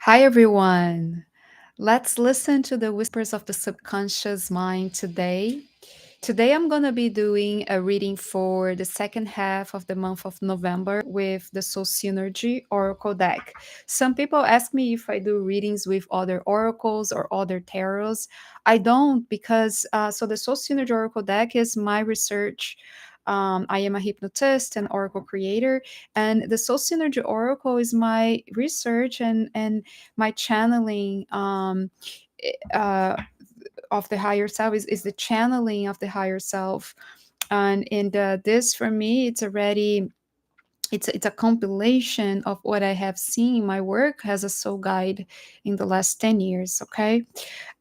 Hi, everyone. Let's listen to the whispers of the subconscious mind today. Today, I'm going to be doing a reading for the second half of the month of November with the Soul Synergy Oracle deck. Some people ask me if I do readings with other oracles or other tarots. I don't because the Soul Synergy Oracle deck is my research. I am a hypnotist and oracle creator, and the Soul Synergy Oracle is my research and my channeling. Uh, of the higher self is the channeling of the higher self, and this for me it's a compilation of what I have seen in my work as a soul guide in the last 10 years. Okay.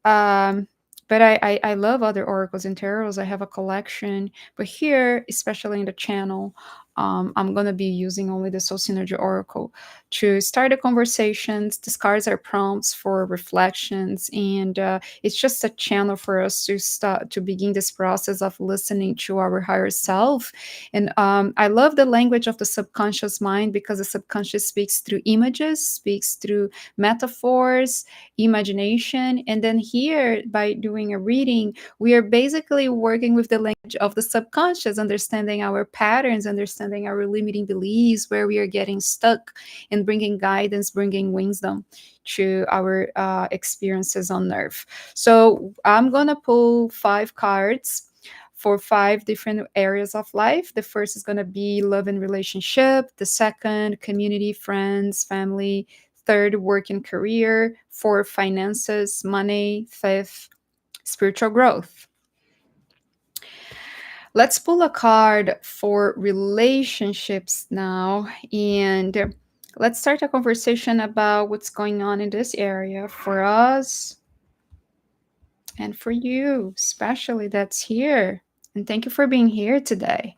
um, but I love other oracles and tarots. I have a collection, but here, especially in the channel, I'm gonna be using only the Soul Synergy Oracle to start the conversations. These cards are prompts for reflections, and it's just a channel for us to start to begin this process of listening to our higher self. And I love the language of the subconscious mind because the subconscious speaks through images, speaks through metaphors, imagination. And then here, by doing a reading, we are basically working with the language of the subconscious, understanding our patterns, understanding our limiting beliefs, where we are getting stuck, and bringing guidance, bringing wisdom to our experiences on earth. So I'm going to pull 5 cards for 5 different areas of life. The first is going to be love and relationship. The second, community, friends, family. Third, work and career. Fourth, finances, money. Fifth, spiritual growth. Let's pull a card for relationships now. And let's start a conversation about what's going on in this area for us and for you, especially that's here. And thank you for being here today.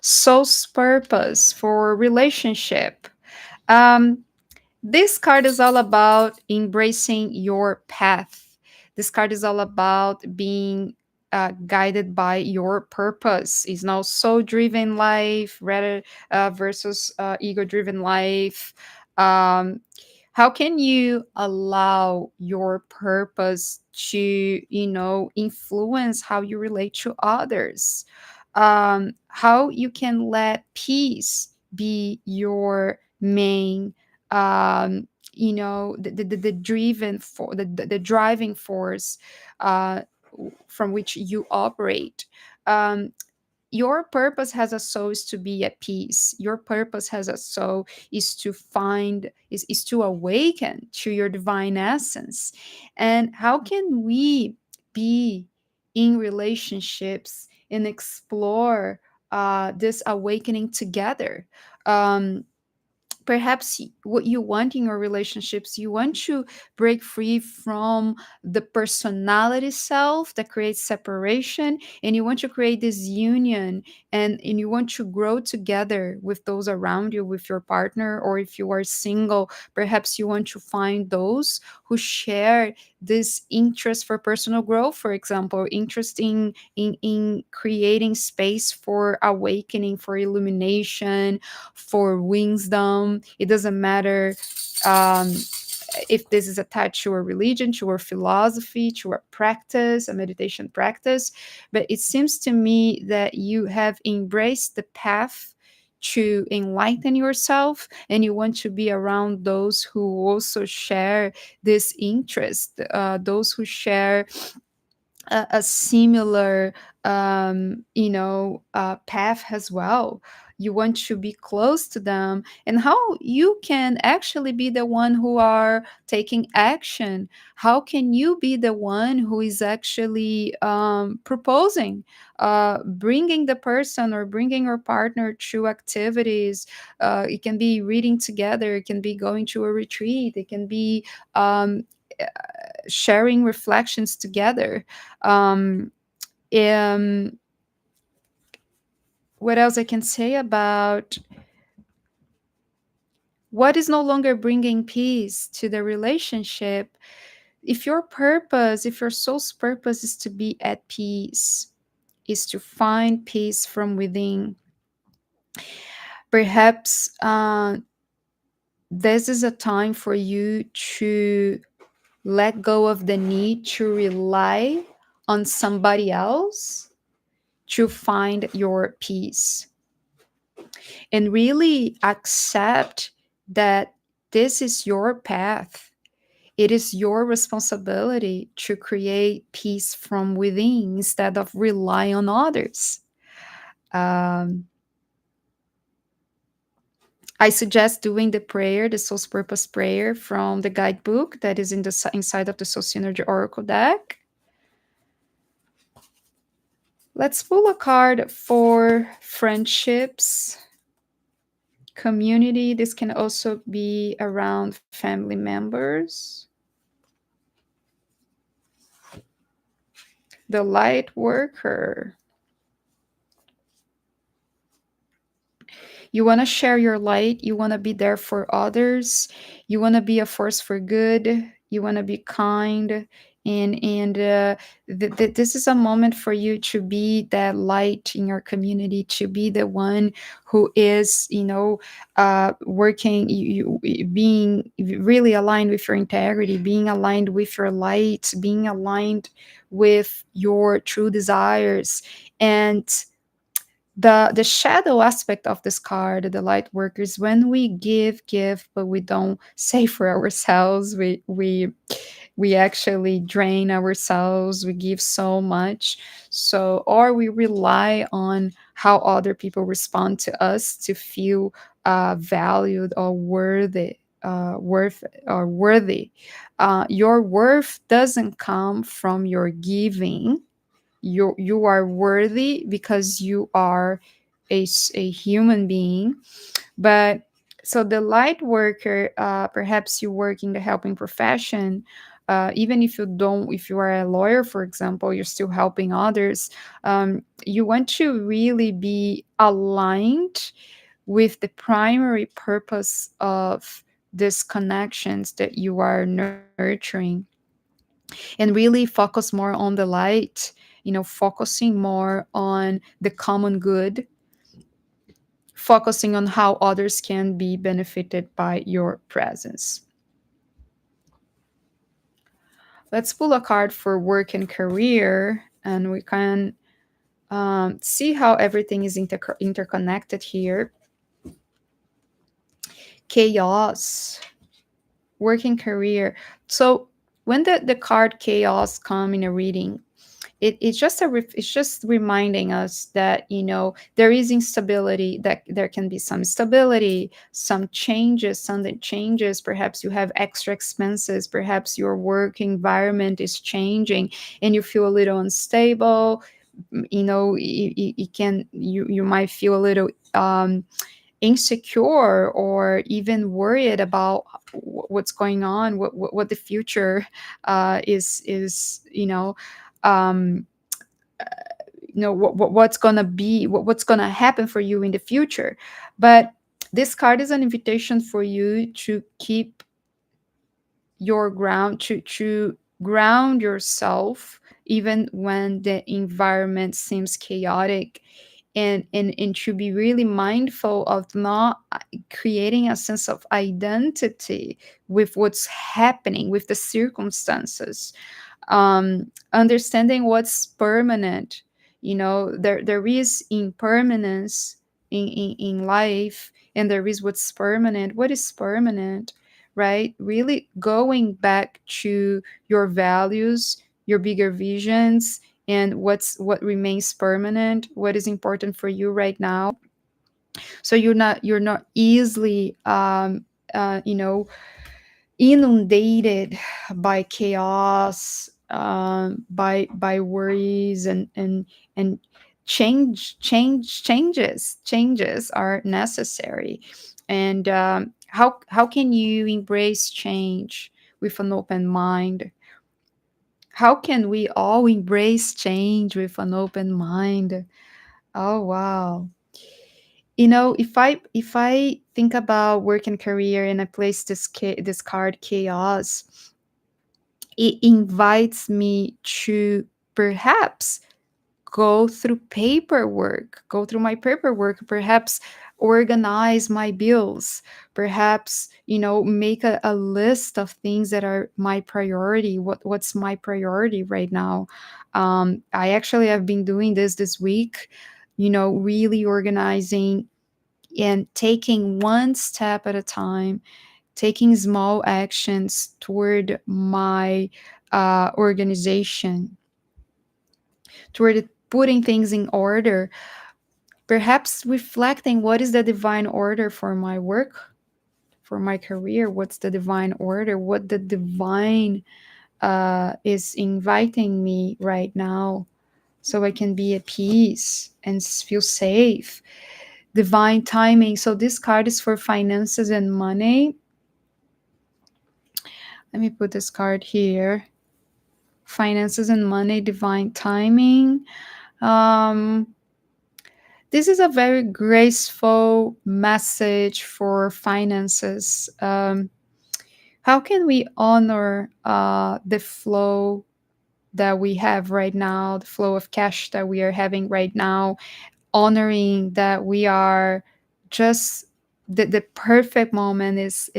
Soul's purpose for relationship. Um, this card is all about embracing your path. This card is all about being guided by your purpose. Is now soul driven life rather versus ego driven life. Um, how can you allow your purpose to, influence how you relate to others? How you can let peace be your main the driven for the driving force uh, from which you operate. um, your purpose has a soul is to be at peace. Your purpose has a soul is to find is to awaken to your divine essence. And how can we be in relationships and explore this awakening together? um, Perhaps what you want in your relationships, you want to break free from the personality self that creates separation, and you want to create this union, and you want to grow together with those around you, with your partner. Or if you are single, perhaps you want to find those who share this interest for personal growth, for example, interest in creating space for awakening, for illumination, for wisdom. It doesn't matter um, if this is attached to a religion, to a philosophy, to a practice, a meditation practice. But it seems to me that you have embraced the path to enlighten yourself, and you want to be around those who also share this interest, those who share a similar path as well. You want to be close to them, and how you can actually be the one who are taking action. How can you be the one who is actually proposing, bringing the person or bringing your partner to activities? It can be reading together, it can be going to a retreat, it can be um, sharing reflections together. um, um, what else I can say about what is no longer bringing peace to the relationship? If your purpose, if your soul's purpose is to be at peace, is to find peace from within, perhaps This is a time for you to let go of the need to rely on somebody else to find your peace, and really accept that this is your path. It is your responsibility to create peace from within instead of rely on others. Um, I suggest doing the prayer, the soul's purpose prayer from the guidebook that is in the inside of the Soul Synergy Oracle deck. Let's pull a card for friendships, community. This can also be around family members. The light worker. You want to share your light. You want to be there for others. You want to be a force for good. You want to be kind. And this is a moment for you to be that light in your community, to be the one who is, working, being really aligned with your integrity, being aligned with your light, being aligned with your true desires. And the shadow aspect of this card, the light workers, when we give, but we don't save for ourselves, we actually drain ourselves. We give so much, so, or we rely on how other people respond to us to feel valued or worthy. Your worth doesn't come from your giving. You are worthy because you are a human being. But so the light worker, perhaps you work in the helping profession, even if you don't, if you are a lawyer, for example, you're still helping others. You want to really be aligned with the primary purpose of these connections that you are nurturing, and really focus more on the light, focusing more on the common good, focusing on how others can be benefited by your presence. Let's pull a card for work and career, and we can see how everything is interconnected here. Chaos, work and career. So when the card chaos come in a reading, it's just it's just reminding us that there is instability, that there can be some stability, some changes, sudden changes. Perhaps you have extra expenses, perhaps your work environment is changing and you feel a little unstable. You might feel a little insecure or even worried about what's going on, what the future is um what's gonna be, what's gonna happen for you in the future. But this card is an invitation for you to keep your ground, to ground yourself even when the environment seems chaotic, and to be really mindful of not creating a sense of identity with what's happening with the circumstances. Understanding what's permanent. There is impermanence in life, and there is what's permanent. What is permanent, right? Really going back to your values, your bigger visions, and what remains permanent, what is important for you right now. So you're not easily inundated by chaos, by worries, and changes are necessary. And how can you embrace change with an open mind? How can we all embrace change with an open mind? Oh, wow. If I think about work and career and I place this card chaos, it invites me to perhaps go through my paperwork, perhaps organize my bills, perhaps, make a list of things that are my priority. What's my priority right now? I actually have been doing this week, really organizing and taking one step at a time, taking small actions toward my organization, toward putting things in order, perhaps reflecting what is the divine order for my work, for my career, what's the divine order, what the divine is inviting me right now, so I can be at peace and feel safe. Divine timing. So this card is for finances and money. Let me put this card here. Finances and money, divine timing. Um, this is a very graceful message for finances. How can we honor the flow that we have right now, the flow of cash that we are having right now, honoring that we are just the perfect moment is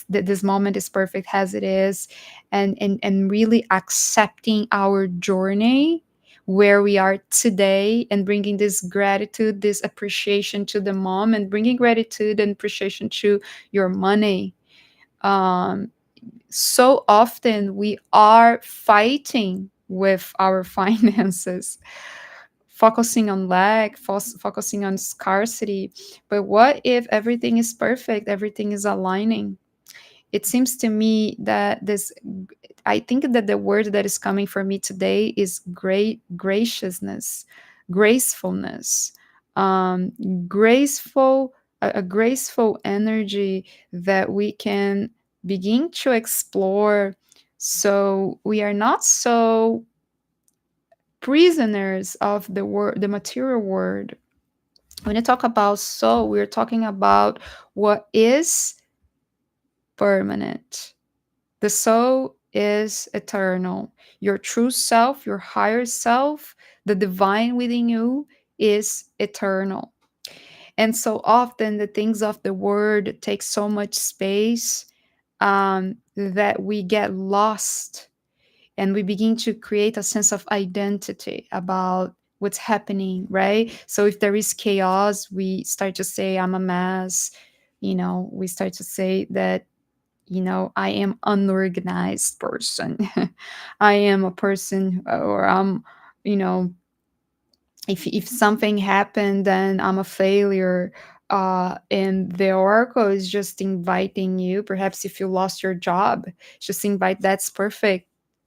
that this moment is perfect as it is, and really accepting our journey where we are today, and bringing this gratitude, this appreciation to the mom, and bringing gratitude and appreciation to your money. um so often we are fighting with our finances, focusing on lack, focusing on scarcity. But what if everything is perfect, everything is aligning? It seems to me that I think that the word that is coming for me today is great graciousness, gracefulness, um, graceful, a graceful energy that we can begin to explore, so we are not so prisoners of the word, the material world. When you talk about soul, we're talking about what is permanent. The soul is eternal. Your true self, your higher self, the divine within you is eternal. And so often the things of the world take so much space, that we get lost, and we begin to create a sense of identity about what's happening, right? So if there is chaos, we start to say, I'm a mess. We start to say that, I am unorganized person. I am a person, or I'm, you know, if something happened, then I'm a failure. And the oracle is just inviting you, perhaps if you lost your job, just invite, that's perfect.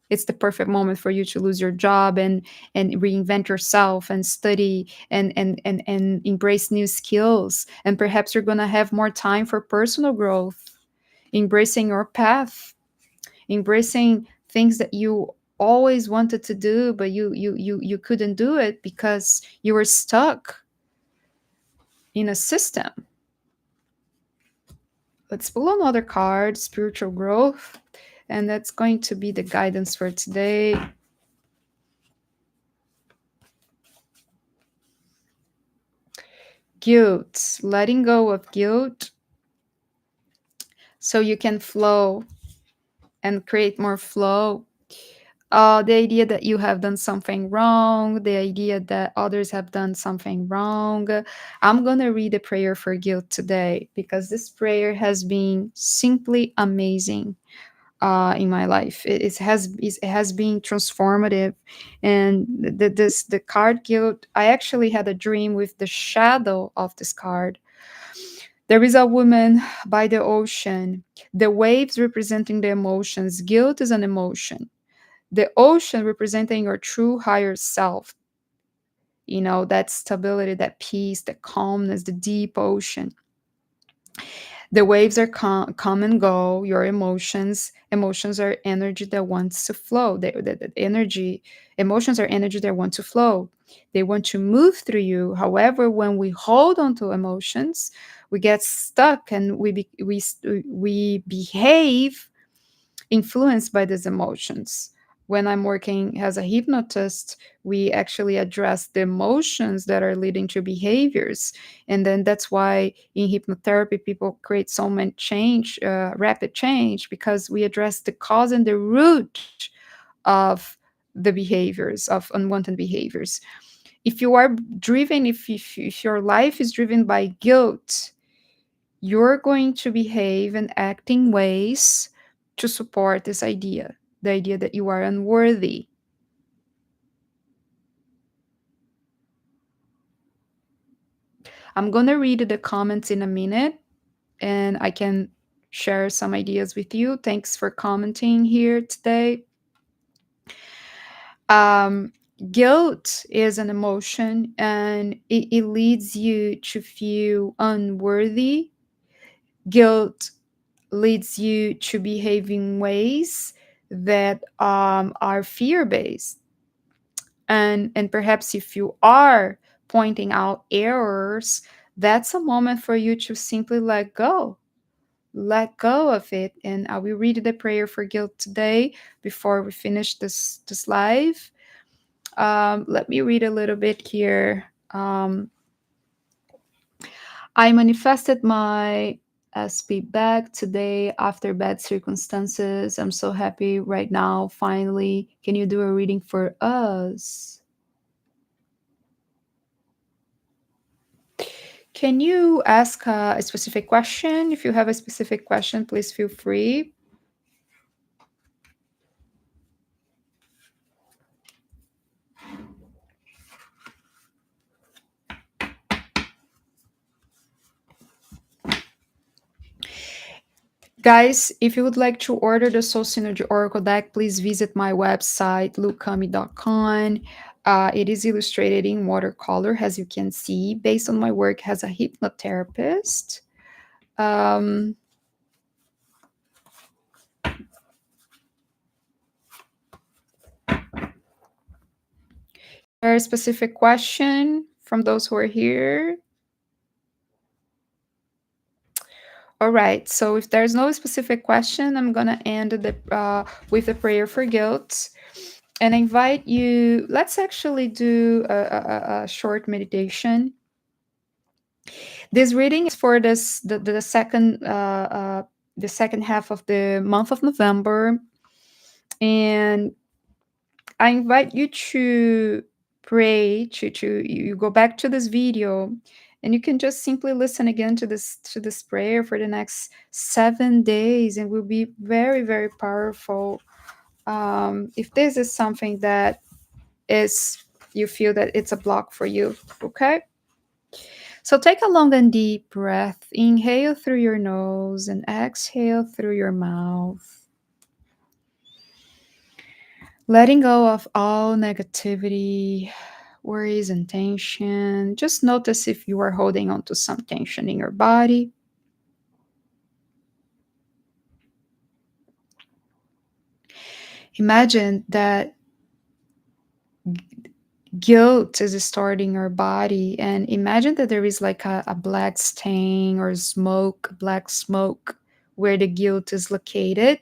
It's the perfect moment for you to lose your job, and reinvent yourself, and study, and embrace new skills, and perhaps you're going to have more time for personal growth, embracing your path, embracing things that you always wanted to do, but you couldn't do it because you were stuck in a system. Let's pull another card, spiritual growth, and that's going to be the guidance for today. Guilt, letting go of guilt so you can flow and create more flow. The idea that you have done something wrong, the idea that others have done something wrong. I'm going to read a prayer for guilt today, because this prayer has been simply amazing in my life. It has been transformative. And the card guilt, I actually had a dream with the shadow of this card. There is a woman by the ocean, the waves representing the emotions. Guilt is an emotion, the ocean representing your true higher self, that stability, that peace, that calmness, the deep ocean. The waves are come and go. Your emotions are energy that wants to flow. The energy, emotions are energy that want to flow. They want to move through you. However, when we hold on to emotions, we get stuck, and we behave influenced by these emotions. When I'm working as a hypnotist, we actually address the emotions that are leading to behaviors. And then that's why in hypnotherapy, people create so much change, rapid change, because we address the cause and the root of the behaviors, of unwanted behaviors. If you are driven, if your life is driven by guilt, you're going to behave and act in ways to support this idea, the idea that you are unworthy. I'm going to read the comments in a minute and I can share some ideas with you. Thanks for commenting here today. Um, Guilt is an emotion and it leads you to feel unworthy. Guilt leads you to behave in ways that are fear based. And perhaps if you are pointing out errors, that's a moment for you to simply let go of it. And I will read the prayer for guilt today before we finish this live. Let me read a little bit here. I manifested my SP back today after bad circumstances. I'm so happy right now. Finally, can you do a reading for us? Can you ask a specific question? If you have a specific question, please feel free. Guys, if you would like to order the Soul Synergy Oracle deck, please visit my website, lucami.com. It is illustrated in watercolor, as you can see, based on my work as a hypnotherapist. Um, Very specific question from those who are here. All right. So if there's no specific question, I'm gonna end with a prayer for guilt, and I invite you. Let's actually do a short meditation. This reading is for the second half of the month of November, and I invite you to pray to you go back to this video and you can just simply listen again to this prayer for the next 7 days and will be very, very powerful. If this is something that is you feel that it's a block for you, okay? So take a long and deep breath. Inhale through your nose and exhale through your mouth. Letting go of all negativity, worries, and tension. Just notice if you are holding on to some tension in your body. Imagine that guilt is starting your body, and imagine that there is like a black stain or smoke, black smoke, where the guilt is located.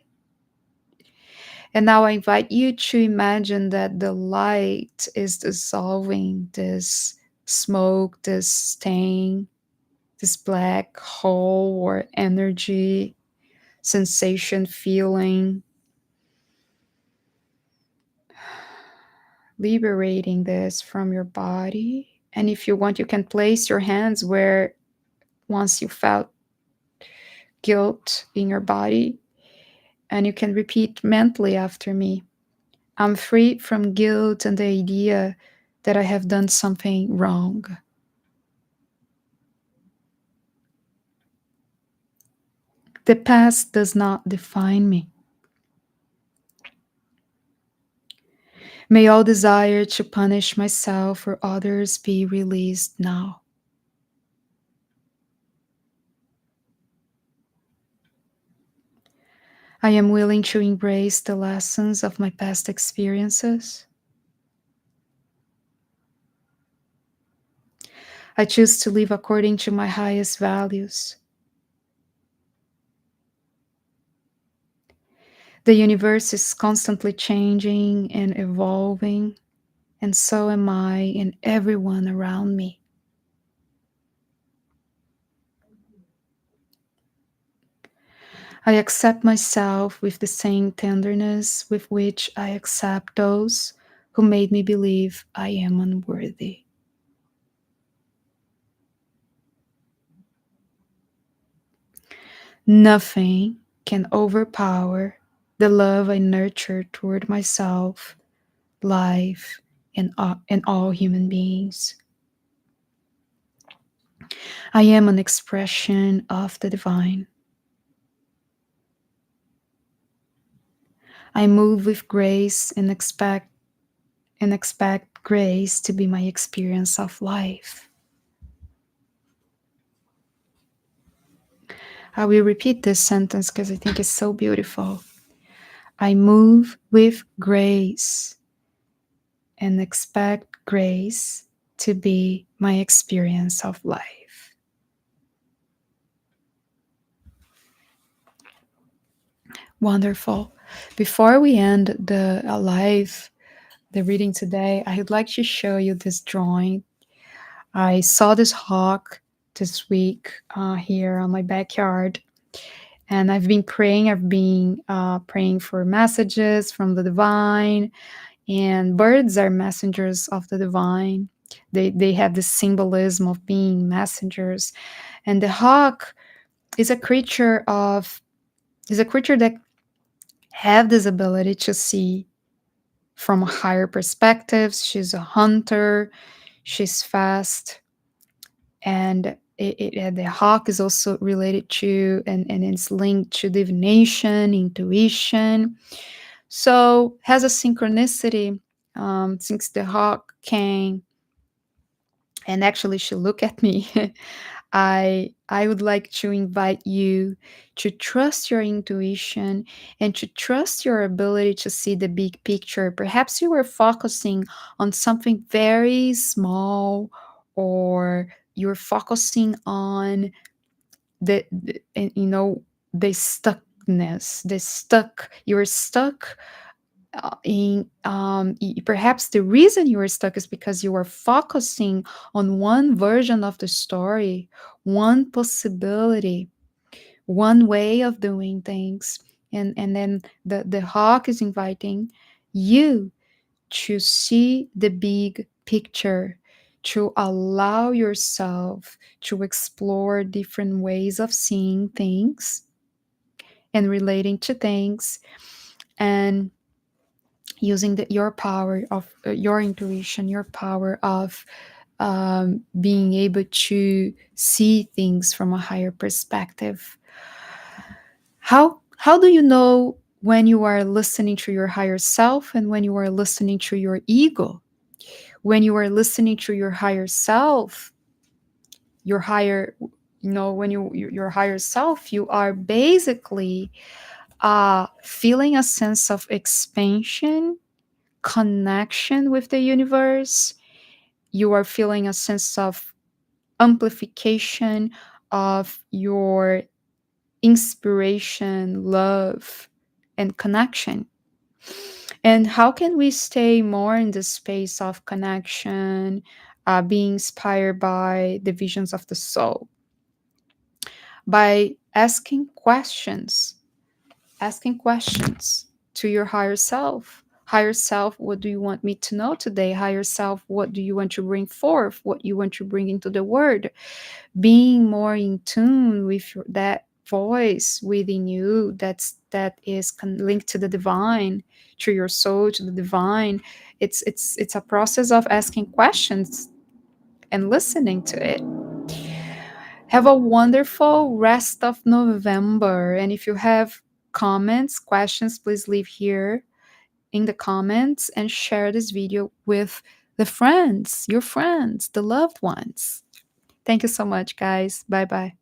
And now I invite you to imagine that the light is dissolving this smoke, this stain, this black hole or energy, sensation, feeling, liberating this from your body. And if you want, you can place your hands where once you felt guilt in your body, and you can repeat mentally after me. I'm free from guilt and the idea that I have done something wrong. The past does not define me. May all desire to punish myself or others be released now. I am willing to embrace the lessons of my past experiences. I choose to live according to my highest values. The universe is constantly changing and evolving, and so am I and everyone around me. I accept myself with the same tenderness with which I accept those who made me believe I am unworthy. Nothing can overpower the love I nurture toward myself, life, and all human beings. I am an expression of the divine. I move with grace and expect grace to be my experience of life. I will repeat this sentence because I think it's so beautiful. I move with grace and expect grace to be my experience of life. Wonderful. Before we end the reading today, I would like to show you this drawing. I saw this hawk this week here on my backyard, and I've been praying. I've been praying for messages from the divine, and birds are messengers of the divine. They have this symbolism of being messengers, and the hawk is a creature of is a creature that have this ability to see from higher perspectives. She's a hunter. She's fast, and the hawk is also related to and it's linked to divination, intuition. So has a synchronicity. Since the hawk came and actually she looked at me, I would like to invite you to trust your intuition and to trust your ability to see the big picture. Perhaps you were focusing on something very small, or you're focusing on the stuckness, you're stuck in perhaps the reason you are stuck is because you are focusing on one version of the story, one possibility, one way of doing things. And then the hawk is inviting you to see the big picture, to allow yourself to explore different ways of seeing things and relating to things, and using your power of your intuition, your power of being able to see things from a higher perspective. How do you know when you are listening to your higher self and when you are listening to your ego? When you are listening to your higher self, your higher, when your higher self, you are basically feeling a sense of expansion, connection with the universe. You are feeling a sense of amplification of your inspiration, love, and connection. And how can we stay more in the space of connection, being inspired by the visions of the soul? By asking questions to your higher self. Higher self, what do you want me to know today? Higher self, what do you want to bring forth? What you want to bring into the world? Being more in tune with that voice within you that is linked to the divine, to your soul, to the divine. It's a process of asking questions and listening to it. Have a wonderful rest of November. And if you have comments, questions, please leave here in the comments and share this video with your friends, the loved ones. Thank you so much, guys. Bye bye.